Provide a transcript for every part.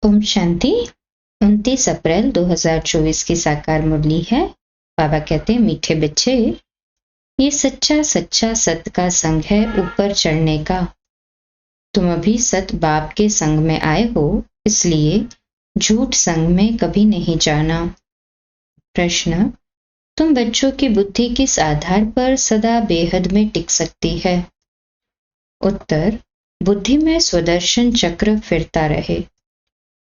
ओम शांति। 29 अप्रैल 2024 की साकार मुरली है। बाबा कहते हैं, मीठे बच्चे, ये सच्चा सच्चा सत का संग है ऊपर चढ़ने का। तुम अभी सत बाप के संग में आए हो, इसलिए झूठ संग में कभी नहीं जाना। प्रश्न: तुम बच्चों की बुद्धि किस आधार पर सदा बेहद में टिक सकती है? उत्तर: बुद्धि में स्वदर्शन चक्र फिरता रहे।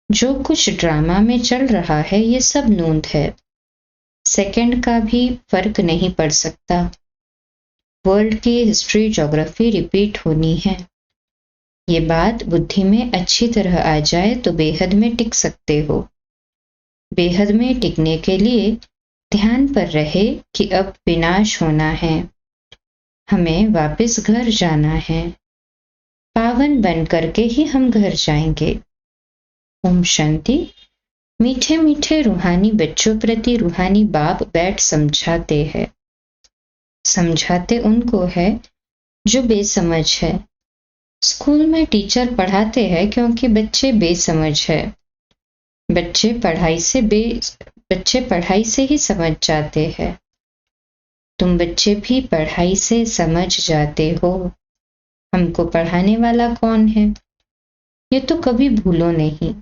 जो कुछ ड्रामा में चल रहा है ये सब नूंद है, सेकंड का भी फर्क नहीं पड़ सकता। वर्ल्ड की हिस्ट्री ज्योग्राफी रिपीट होनी है। ये बात बुद्धि में अच्छी तरह आ जाए तो बेहद में टिक सकते हो। बेहद में टिकने के लिए ध्यान पर रहे कि अब विनाश होना है, हमें वापस घर जाना है। पावन बन करके ही हम घर जाएंगे। ओम शांति। मीठे मीठे रूहानी बच्चों प्रति रूहानी बाप बैठ समझाते हैं। समझाते उनको है जो बेसमझ है। स्कूल में टीचर पढ़ाते हैं क्योंकि बच्चे बेसमझ है। बच्चे पढ़ाई से ही समझ जाते हैं। तुम बच्चे भी पढ़ाई से समझ जाते हो। हमको पढ़ाने वाला कौन है, ये तो कभी भूलो नहीं।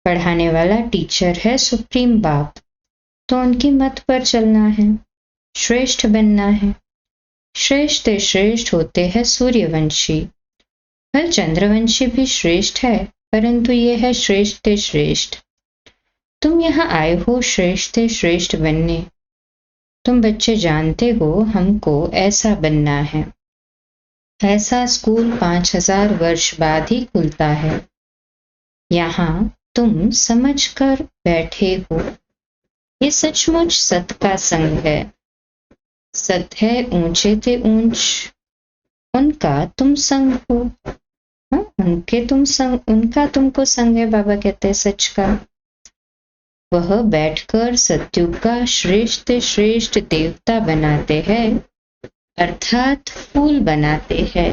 पढ़ाने वाला टीचर है सुप्रीम बाप, तो उनकी मत पर चलना है, श्रेष्ठ बनना है। श्रेष्ठ श्रेष्ठ होते हैं सूर्यवंशी। हर चंद्रवंशी भी श्रेष्ठ है, परंतु ये है श्रेष्ठ श्रेष्ठ। तुम यहाँ आए हो श्रेष्ठ श्रेष्ठ बनने। तुम बच्चे जानते हो हमको ऐसा बनना है। ऐसा स्कूल 5000 वर्ष बाद ही खुलता है। यहाँ तुम समझ कर बैठे हो। ये सचमुच सत का संग है। सत है ऊंचे ते ऊंच, उनका तुम संग हो। उनका तुमको संग है। बाबा कहते हैं सच का। वह बैठकर सत्युग का श्रेष्ठ श्रेष्ठ देवता बनाते हैं, अर्थात फूल बनाते हैं।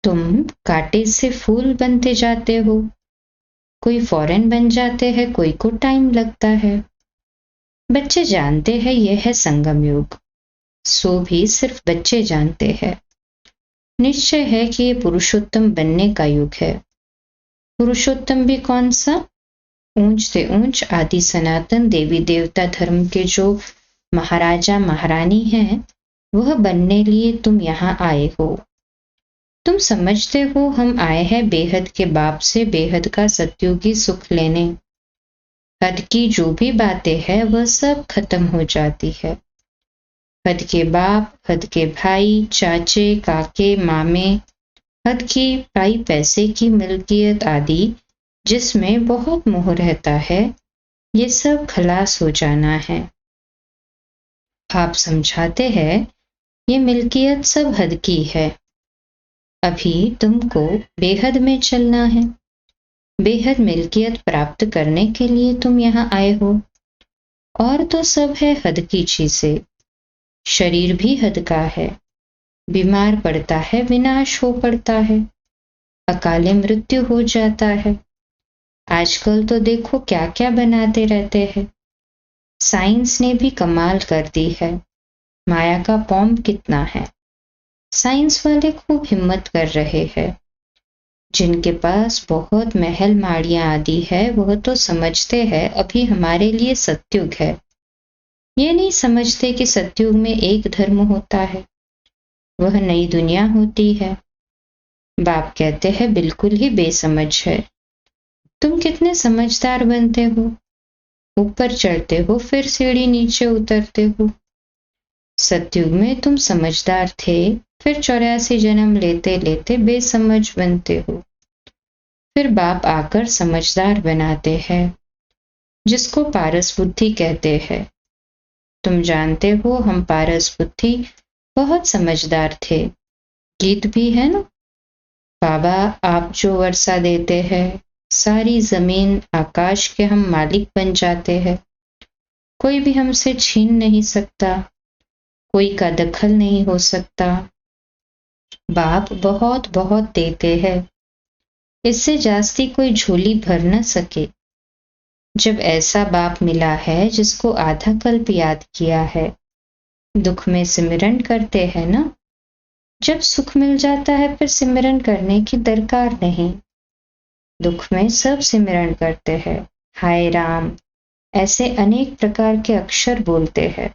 तुम कांटे से फूल बनते जाते हो। कोई फौरन बन जाते हैं, कोई को टाइम लगता है। बच्चे जानते हैं यह है संगम युग, सो भी सिर्फ बच्चे जानते हैं। निश्चय है कि ये पुरुषोत्तम बनने का युग है। पुरुषोत्तम भी कौन सा? ऊंच से ऊंच आदि सनातन देवी देवता धर्म के जो महाराजा महारानी हैं, वह बनने लिए तुम यहाँ आए हो। तुम समझते हो हम आए हैं बेहद के बाप से बेहद का सत्युगी सुख लेने। हद की जो भी बातें हैं वह सब खत्म हो जाती है। हद के बाप, हद के भाई, चाचे, काके, मामे, हद की पाई पैसे की मिल्कियत आदि जिसमें बहुत मोह रहता है, ये सब खलास हो जाना है। आप समझाते हैं ये मिल्कियत सब हद की है। अभी तुमको बेहद में चलना है। बेहद मिल्कियत प्राप्त करने के लिए तुम यहाँ आए हो। और तो सब है हद की चीजें। शरीर भी हद का है। बीमार पड़ता है, विनाश हो पड़ता है, अकाले मृत्यु हो जाता है। आजकल तो देखो क्या क्या बनाते रहते हैं। साइंस ने भी कमाल कर दी है। माया का पॉम कितना है। साइंस वाले खूब हिम्मत कर रहे हैं। जिनके पास बहुत महल माड़ियां आदि है, वह तो समझते हैं अभी हमारे लिए सत्युग है। ये नहीं समझते कि सत्युग में एक धर्म होता है, वह नई दुनिया होती है। बाप कहते हैं बिल्कुल ही बेसमझ है। तुम कितने समझदार बनते हो। ऊपर चढ़ते हो, फिर सीढ़ी नीचे उतरते हो। सत्युग में तुम समझदार थे, फिर 84 जन्म लेते लेते बेसमझ बनते हो। फिर बाप आकर समझदार बनाते हैं, जिसको पारस बुद्धि कहते हैं। तुम जानते हो हम पारस बुद्धि बहुत समझदार थे। गीत भी है ना, बाबा आप जो वर्षा देते हैं, सारी जमीन आकाश के हम मालिक बन जाते हैं। कोई भी हमसे छीन नहीं सकता, कोई का दखल नहीं हो सकता। बाप बहुत बहुत देते हैं। इससे जास्ती कोई झोली भर न सके। जब ऐसा बाप मिला है जिसको आधा कल्प याद किया है, दुख में सिमरन करते हैं ना। जब सुख मिल जाता है फिर सिमरन करने की दरकार नहीं। दुख में सब सिमरन करते हैं, हाय राम ऐसे अनेक प्रकार के अक्षर बोलते हैं।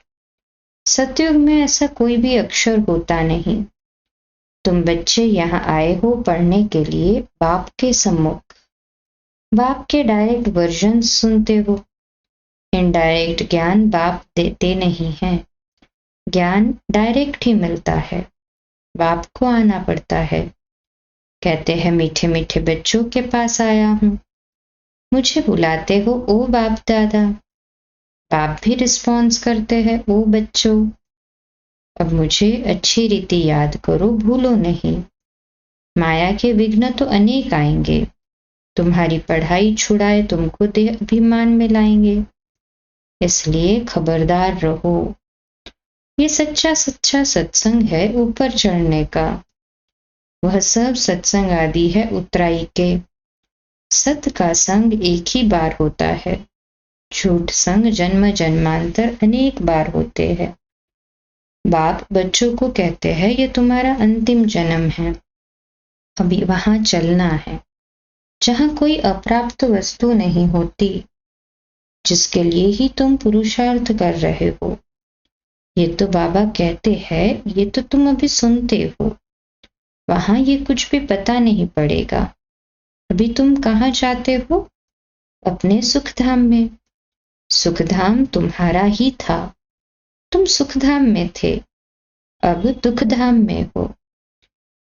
सतयुग में ऐसा कोई भी अक्षर होता नहीं। तुम बच्चे यहाँ आए हो पढ़ने के लिए बाप के सम्मुख। बाप के डायरेक्ट वर्जन सुनते हो। इनडायरेक्ट ज्ञान बाप देते नहीं हैं। ज्ञान डायरेक्ट ही मिलता है। बाप को आना पड़ता है। कहते हैं मीठे मीठे बच्चों के पास आया हूं, मुझे बुलाते हो ओ बाप दादा। बाप भी रिस्पॉन्स करते हैं ओ बच्चों। अब मुझे अच्छी रीति याद करो, भूलो नहीं। माया के विघ्न तो अनेक आएंगे। तुम्हारी पढ़ाई छुड़ाए तुमको देह अभिमान में लाएंगे। इसलिए खबरदार रहो। ये सच्चा सच्चा सत्संग है ऊपर चढ़ने का। वह सब सत्संग आदि है उतराई के। सत्य का संग एक ही बार होता है। झूठ संग जन्म जन्मांतर अनेक बार होते हैं। बाप बच्चों को कहते हैं ये तुम्हारा अंतिम जन्म है, अभी वहां चलना है जहां कोई अप्राप्त वस्तु नहीं होती, जिसके लिए ही तुम पुरुषार्थ कर रहे हो। ये तो बाबा कहते हैं, ये तो तुम अभी सुनते हो। वहां ये कुछ भी पता नहीं पड़ेगा। अभी तुम कहाँ जाते हो? अपने सुखधाम में। सुखधाम तुम्हारा ही था। तुम सुखधाम में थे, अब दुखधाम में हो।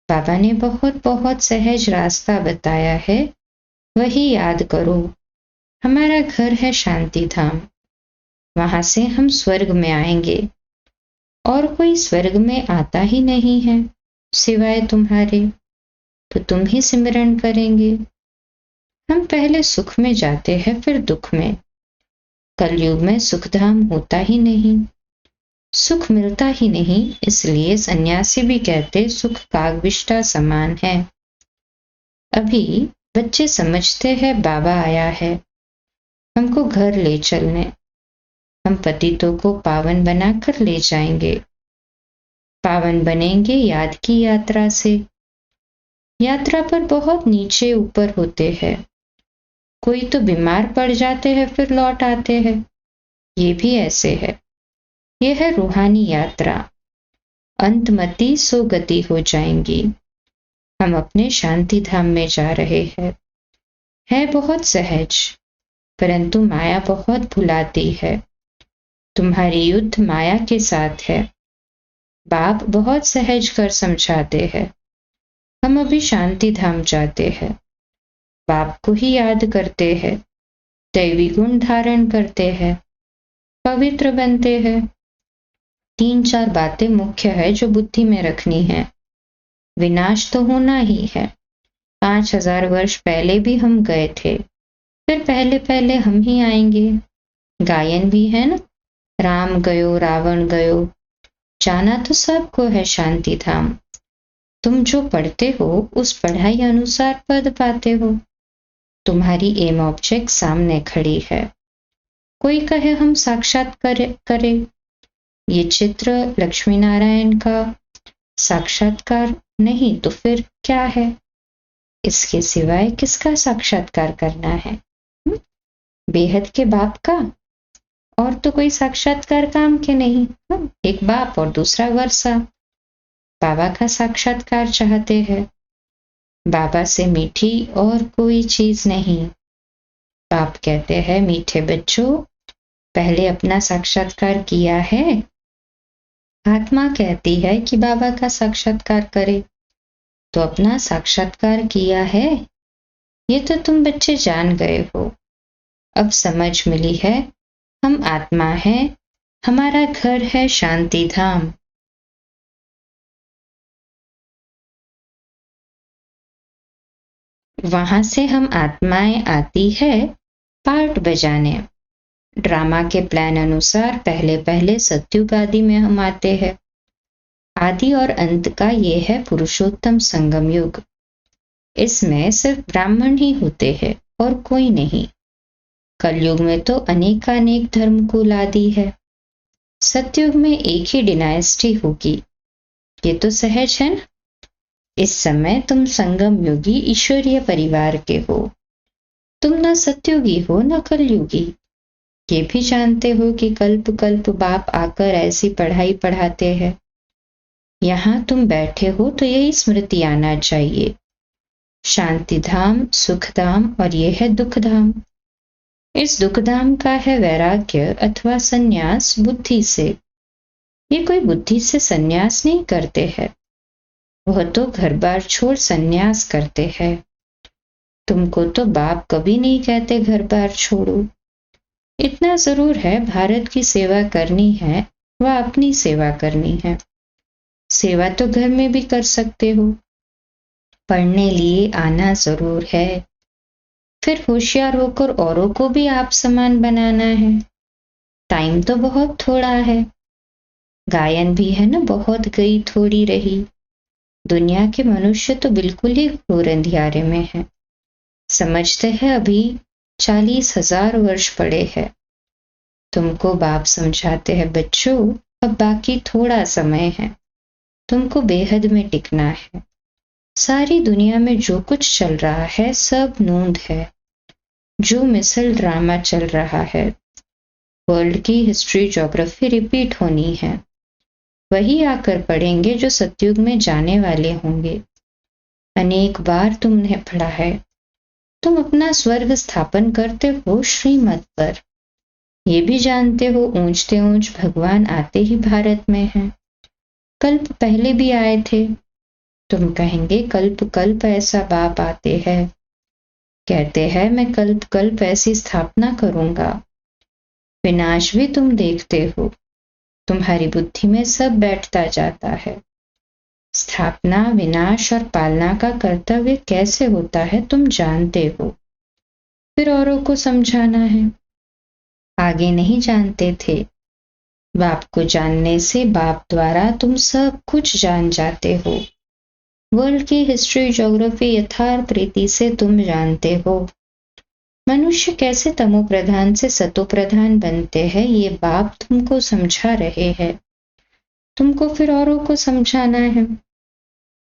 बाबा ने बहुत बहुत सहज रास्ता बताया है, वही याद करो। हमारा घर है शांति धाम, वहां से हम स्वर्ग में आएंगे। और कोई स्वर्ग में आता ही नहीं है सिवाय तुम्हारे, तो तुम ही सिमरन करेंगे। हम पहले सुख में जाते हैं फिर दुख में। कलयुग में सुखधाम होता ही नहीं, सुख मिलता ही नहीं। इसलिए सन्यासी भी कहते सुख कागविष्टा समान है। अभी बच्चे समझते हैं बाबा आया है हमको घर ले चलने। हम पतितों को पावन बनाकर ले जाएंगे। पावन बनेंगे याद की यात्रा से। यात्रा पर बहुत नीचे ऊपर होते हैं। कोई तो बीमार पड़ जाते हैं फिर लौट आते हैं, ये भी ऐसे है। यह है रूहानी यात्रा। अंतमति सोगति हो जाएंगी। हम अपने शांति धाम में जा रहे हैं। है बहुत सहज, परंतु माया बहुत भुलाती है। तुम्हारी युद्ध माया के साथ है। बाप बहुत सहज कर समझाते हैं। हम अभी शांति धाम जाते हैं। बाप को ही याद करते हैं, दैवी गुण धारण करते हैं, पवित्र बनते हैं। 3-4 बातें मुख्य है जो बुद्धि में रखनी है। विनाश तो होना ही है। 5000 वर्ष पहले भी हम गए थे, फिर पहले पहले हम ही आएंगे। गायन भी है ना, राम गयो रावण गयो। जाना तो सबको है शांति धाम। तुम जो पढ़ते हो उस पढ़ाई अनुसार पद पाते हो। तुम्हारी एम ऑब्जेक्ट सामने खड़ी है। कोई कहे हम साक्षात्कार करें। ये चित्र लक्ष्मी नारायण का साक्षात्कार नहीं तो फिर क्या है? इसके सिवाय किसका साक्षात्कार करना है? बेहद के बाप का। और तो कोई साक्षात्कार काम के नहीं। एक बाप और दूसरा वर्षा। बाबा का साक्षात्कार चाहते हैं। बाबा से मीठी और कोई चीज नहीं। बाप कहते हैं मीठे बच्चों, पहले अपना साक्षात्कार किया है। आत्मा कहती है कि बाबा का साक्षात्कार करे, तो अपना साक्षात्कार किया है। ये तो तुम बच्चे जान गए हो। अब समझ मिली है, हम आत्मा है, हमारा घर है शांति धाम। वहां से हम आत्माएं आती है पार्ट बजाने। ड्रामा के प्लान अनुसार पहले पहले सत्युग आदि में हम आते हैं। आदि और अंत का ये है पुरुषोत्तम संगम युग। इसमें सिर्फ ब्राह्मण ही होते हैं और कोई नहीं। कलयुग में तो अनेकानेक धर्मकुल आदि है। सतयुग में एक ही डिनाइस्टी होगी, ये तो सहज है ना। इस समय तुम संगम योगी ईश्वरीय परिवार के हो। तुम न सतयुगी हो न कलयुगी। ये भी जानते हो कि कल्प कल्प बाप आकर ऐसी पढ़ाई पढ़ाते हैं। यहाँ तुम बैठे हो तो यही स्मृति आना चाहिए, शांति धाम, सुख धाम और ये है दुख धाम। इस दुख धाम का है वैराग्य अथवा संन्यास बुद्धि से। ये कोई बुद्धि से संन्यास नहीं करते हैं, वह तो घर बार छोड़ संन्यास करते हैं। तुमको तो बाप कभी नहीं कहते घर बार छोड़ो। इतना जरूर है, भारत की सेवा करनी है व अपनी सेवा करनी है। सेवा तो घर में भी कर सकते हो, पढ़ने लिए आना जरूर है। फिर होशियार होकर औरों को भी आप समान बनाना है। टाइम तो बहुत थोड़ा है। गायन भी है ना, बहुत गई थोड़ी रही। दुनिया के मनुष्य तो बिल्कुल ही घोर अंधियारे में है। समझते हैं अभी 40,000 वर्ष पड़े हैं। तुमको बाप समझाते हैं, बच्चों अब बाकी थोड़ा समय है, तुमको बेहद में टिकना है। सारी दुनिया में जो कुछ चल रहा है सब नूंद है। जो मिसल ड्रामा चल रहा है, वर्ल्ड की हिस्ट्री ज्योग्राफी रिपीट होनी है। वही आकर पढ़ेंगे जो सतयुग में जाने वाले होंगे। अनेक बार तुमने पढ़ा है। तुम अपना स्वर्ग स्थापन करते हो श्रीमत पर। ये भी जानते हो ऊंचते ऊंच भगवान आते ही भारत में हैं। कल्प पहले भी आए थे। तुम कहेंगे कल्प कल्प ऐसा बाप आते हैं। कहते हैं मैं कल्प कल्प ऐसी स्थापना करूंगा। विनाश भी तुम देखते हो। तुम्हारी बुद्धि में सब बैठता जाता है। स्थापना, विनाश और पालना का कर्तव्य कैसे होता है तुम जानते हो। फिर औरों को समझाना है। आगे नहीं जानते थे। बाप को जानने से बाप द्वारा तुम सब कुछ जान जाते हो। वर्ल्ड की हिस्ट्री ज्योग्राफी यथार्थ प्रीति से तुम जानते हो। मनुष्य कैसे तमो प्रधान से सतो प्रधान बनते हैं, ये बाप तुमको समझा रहे हैं। तुमको फिर औरों को समझाना है।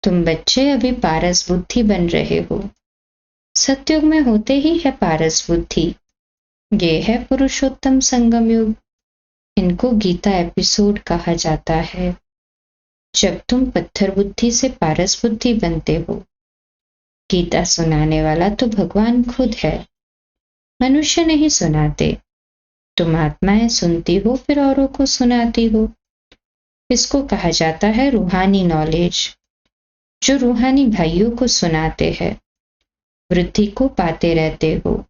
तुम बच्चे अभी पारस बुद्धि बन रहे हो। सतयुग में होते ही है पारस बुद्धि। ये है पुरुषोत्तम संगम युग। इनको गीता एपिसोड कहा जाता है। जब तुम पत्थर बुद्धि से पारस बुद्धि बनते हो। गीता सुनाने वाला तो भगवान खुद है, मनुष्य नहीं सुनाते। तुम आत्माएं सुनती हो फिर औरों को सुनाती हो। इसको कहा जाता है रूहानी नॉलेज, जो रूहानी भाइयों को सुनाते हैं। वृद्धि को पाते रहते हो।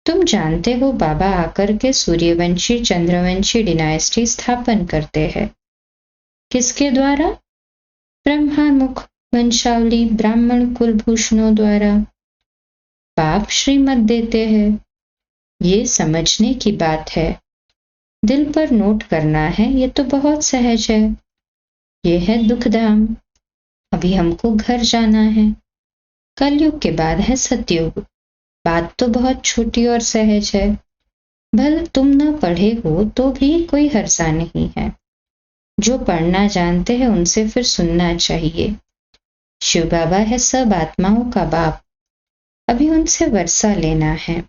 तुम जानते हो बाबा आकर के सूर्यवंशी चंद्रवंशी डिनाइस्टी स्थापन करते हैं। किसके द्वारा? ब्रह्मामुख वंशावली ब्राह्मण कुलभूषणों द्वारा। बाप श्रीमत देते हैं। ये समझने की बात है। दिल पर नोट करना है, ये तो बहुत सहज है। ये है दुख धाम। अभी हमको घर जाना है। कलयुग के बाद है सतयुग। बात तो बहुत छोटी और सहज है। भल तुम न पढ़े हो तो भी कोई हर्जा नहीं है। जो पढ़ना जानते हैं उनसे फिर सुनना चाहिए। शिव बाबा है सब आत्माओं का बाप। अभी उनसे वर्षा लेना है।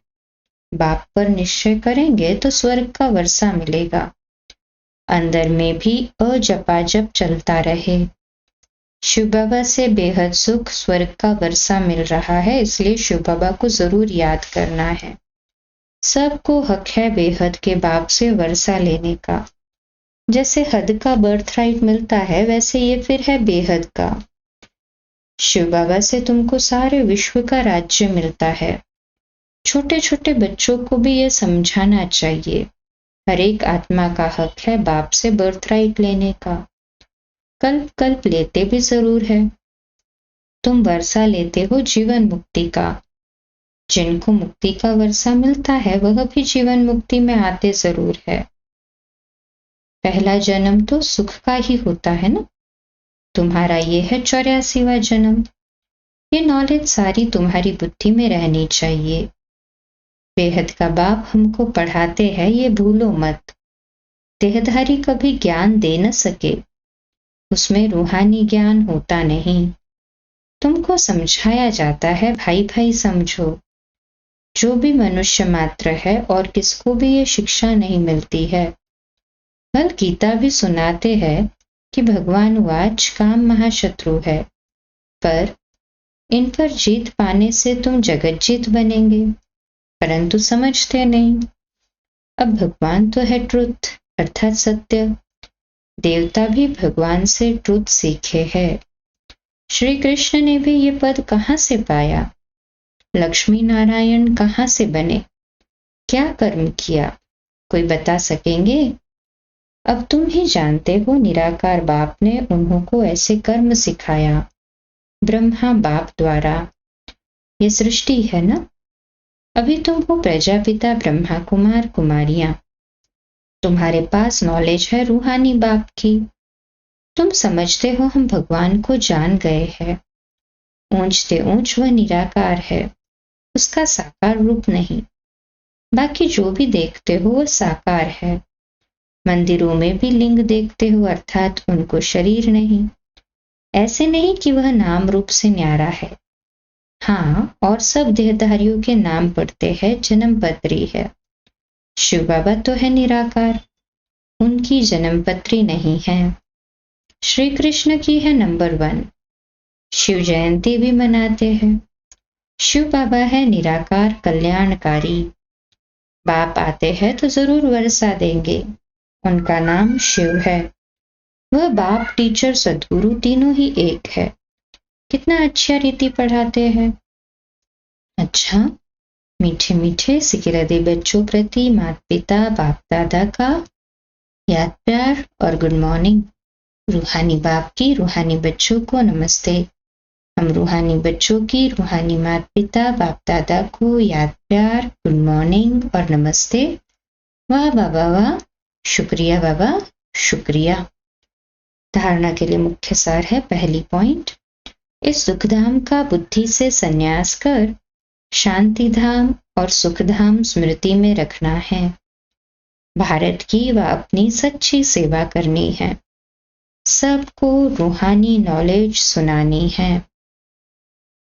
बाप पर निश्चय करेंगे तो स्वर्ग का वर्षा मिलेगा। अंदर में भी अजपाजप चलता रहे। शिव बाबा से बेहद सुख स्वर्ग का वर्षा मिल रहा है, इसलिए शिव बाबा को जरूर याद करना है। सबको हक है बेहद के बाप से वर्षा लेने का। जैसे हद का बर्थ राइट मिलता है, वैसे ये फिर है बेहद का। शिव बाबा से तुमको सारे विश्व का राज्य मिलता है। छोटे छोटे बच्चों को भी ये समझाना चाहिए। हर एक आत्मा का हक है बाप से बर्थ राइट लेने का। कल्प कल्प लेते भी जरूर है। तुम वर्षा लेते हो जीवन मुक्ति का। जिनको मुक्ति का वर्षा मिलता है वह भी जीवन मुक्ति में आते जरूर है। पहला जन्म तो सुख का ही होता है ना। तुम्हारा ये है 84वां जन्म। ये नॉलेज सारी तुम्हारी बुद्धि में रहनी चाहिए। बेहद का बाप हमको पढ़ाते हैं, ये भूलो मत। देहधारी कभी ज्ञान दे न सके, उसमें रूहानी ज्ञान होता नहीं। तुमको समझाया जाता है भाई भाई समझो। जो भी मनुष्य मात्र है और किसको भी ये शिक्षा नहीं मिलती है। कल गीता भी सुनाते हैं कि भगवान वाच काम महाशत्रु है, पर इन पर जीत पाने से तुम जगत जीत बनेंगे, परंतु समझते नहीं। अब भगवान तो है ट्रुथ अर्थात सत्य। देवता भी भगवान से ट्रुथ सीखे हैं। श्री कृष्ण ने भी ये पद कहाँ से पाया? लक्ष्मी नारायण कहाँ से बने? क्या कर्म किया? कोई बता सकेंगे? अब तुम ही जानते हो, निराकार बाप ने उन्हों को ऐसे कर्म सिखाया, ब्रह्मा बाप द्वारा। ये सृष्टि है ना। अभी तुम हो प्रजापिता ब्रह्मा कुमार कुमारियां। तुम्हारे पास नॉलेज है रूहानी बाप की। तुम समझते हो हम भगवान को जान गए हैं। ऊंचते ऊंच वह निराकार है, उसका साकार रूप नहीं। बाकी जो भी देखते हो वह साकार है। मंदिरों में भी लिंग देखते हो, अर्थात उनको शरीर नहीं। ऐसे नहीं कि वह नाम रूप से न्यारा है। हाँ, और सब देहधारियों के नाम पढ़ते हैं, जन्म पत्री है। शिव बाबा तो है निराकार, उनकी जन्म पत्री नहीं है। श्री कृष्ण की है नंबर 1। शिव जयंती भी मनाते हैं। शिव बाबा है निराकार कल्याणकारी। बाप आते हैं तो जरूर वर्षा देंगे। उनका नाम शिव है। वह बाप टीचर सदगुरु तीनों ही एक है। कितना अच्छा रीति पढ़ाते हैं। अच्छा, मीठे मीठे सिकिरदे बच्चों प्रति माता पिता बाप दादा का याद प्यार और गुड मॉर्निंग। रूहानी बाप की रूहानी बच्चों को नमस्ते। हम रूहानी बच्चों की रूहानी माता पिता बाप दादा को याद प्यार, गुड मॉर्निंग और नमस्ते। वाह बाबा वाह, शुक्रिया बाबा शुक्रिया। धारणा के लिए मुख्य सार है। पहली पॉइंट, इस सुखधाम का बुद्धि से संन्यास कर शांति धाम और सुखधाम स्मृति में रखना है। भारत की व अपनी सच्ची सेवा करनी है। सबको रूहानी नॉलेज सुनानी है।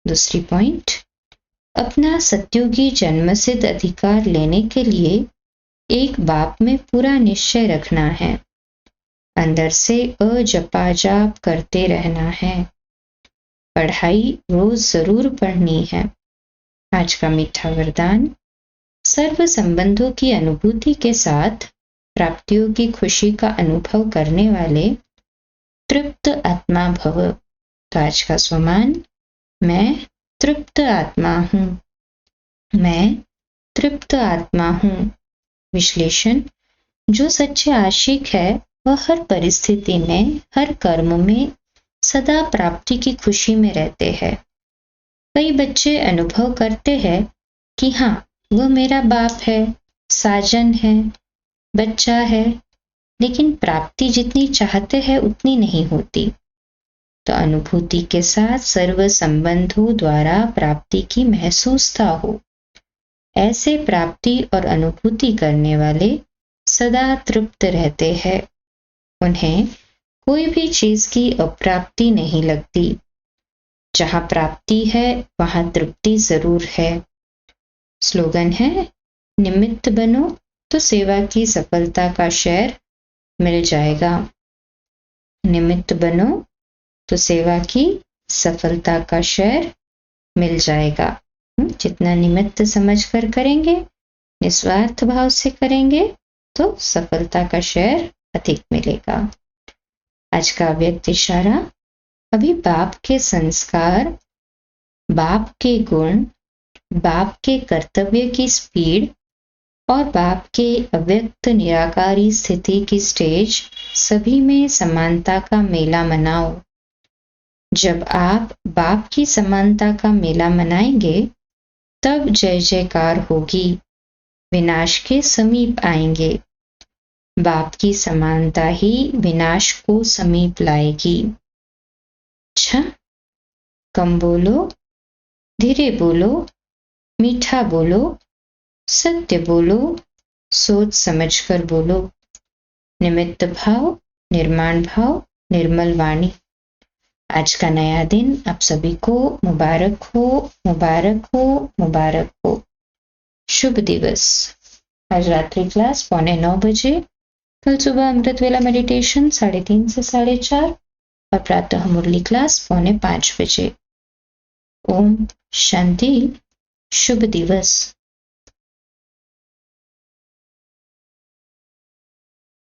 दूसरी पॉइंट, अपना सत्युगी जन्मसिद्ध अधिकार लेने के लिए एक बाप में पूरा निश्चय रखना है। अंदर से अजपा जाप करते रहना है। पढ़ाई रोज जरूर पढ़नी है। आज का मीठा वरदान, सर्व संबंधों की अनुभूति के साथ प्राप्तियों की खुशी का अनुभव करने वाले तृप्त आत्मा भव। तो आज का स्वमान, मैं तृप्त आत्मा हूँ। मैं तृप्त आत्मा हूँ। विश्लेषण, जो सच्चे आशिक है वह हर परिस्थिति में, हर कर्म में सदा प्राप्ति की खुशी में रहते हैं। कई बच्चे अनुभव करते हैं कि हाँ, वह मेरा बाप है, साजन है, बच्चा है, लेकिन प्राप्ति जितनी चाहते हैं उतनी नहीं होती। तो अनुभूति के साथ सर्व संबंधों द्वारा प्राप्ति की महसूसता हो। ऐसे प्राप्ति और अनुभूति करने वाले सदा तृप्त रहते हैं। उन्हें कोई भी चीज की अप्राप्ति नहीं लगती। जहां प्राप्ति है वहां तृप्ति जरूर है। स्लोगन है, निमित्त बनो तो सेवा की सफलता का शेयर मिल जाएगा। निमित्त बनो तो सेवा की सफलता का शेयर मिल जाएगा। जितना निमित्त समझकर करेंगे, निस्वार्थ भाव से करेंगे, तो सफलता का शेयर अधिक मिलेगा। आज का व्यक्त इशारा, अभी बाप के संस्कार, बाप के गुण, बाप के कर्तव्य की स्पीड और बाप के अव्यक्त निराकारी स्थिति की स्टेज, सभी में समानता का मेला मनाओ। जब आप बाप की समानता का मेला मनाएंगे तब जय जयकार होगी, विनाश के समीप आएंगे। बाप की समानता ही विनाश को समीप लाएगी। अच्छा, कम बोलो, धीरे बोलो, मीठा बोलो, सत्य बोलो, सोच समझकर बोलो। निमित्त भाव, निर्माण भाव, निर्मल वाणी। आज का नया दिन आप सभी को मुबारक हो, मुबारक हो, मुबारक हो। शुभ दिवस। आज रात्रि क्लास 8:45 बजे, कल सुबह अमृत वेला मेडिटेशन 3:30 से 4:30 और प्रातः मुरली क्लास 4:45 बजे। ओम शांति। शुभ दिवस।